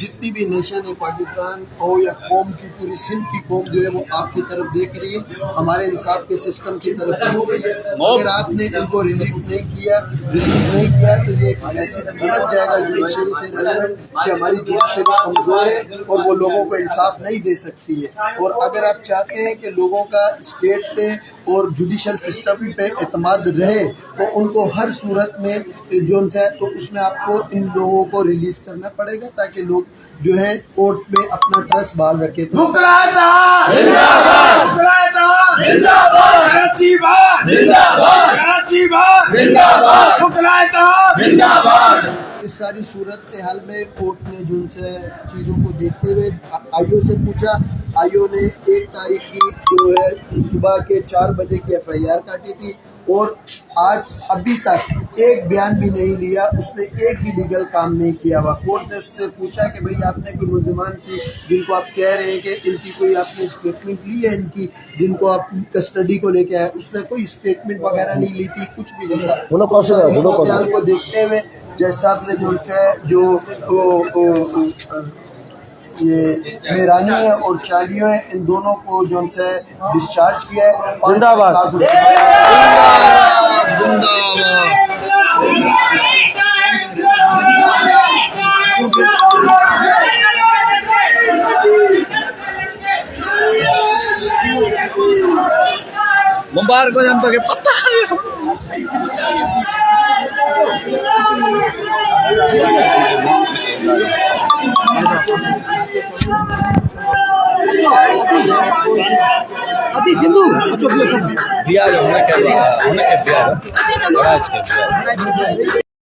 जितनी भी नेशन है, पाकिस्तान हो या कौम की, पूरी सिंध की कौम जो है वो आपकी तरफ देख रही है, हमारे इंसाफ के सिस्टम की तरफ देख रही है। अगर आपने इनको रिलीज नहीं किया तो ये मैसेज गलत जाएगा जुडिशरी से रिलेवेंट कि हमारी जुडिशरी कमज़ोर है और वो लोगों को इंसाफ नहीं दे सकती है। और अगर आप चाहते हैं कि लोगों का स्टेट पे और जुडिशल सिस्टम पे एतमाद रहे तो उनको हर सूरत में जो है तो उसमें आपको इन लोगों को रिलीज करना पड़ेगा ताकि लोग जो है कोर्ट में अपना ट्रस्ट बहाल रखे। तो इस सारी सूरत के हाल में कोर्ट ने जो उनसे चीज़ों को देखते हुए आईओ से पूछा। आईओ ने 1 तारीख की जो है सुबह के 4 बजे की FIR काटी थी और आज अभी तक एक बयान भी नहीं लिया, उसने एक भी लीगल काम नहीं किया हुआ। कोर्ट ने उससे पूछा कि भाई आपने कोई मुलजमान की जिनको आप कह रहे हैं कि इनकी कोई आपने स्टेटमेंट ली है, इनकी जिनको आप कस्टडी को लेके आए, उसने कोई स्टेटमेंट वगैरह नहीं ली थी, कुछ भी नहीं था। को देखते हुए जज साहब ने जो ये मेरानी है और चाडियो है, इन दोनों को जो से डिस्चार्ज किया है। जिंदाबाद मुबारक हो जनता के पत्ता अति सिंधु दिया, हमने क्या दिया,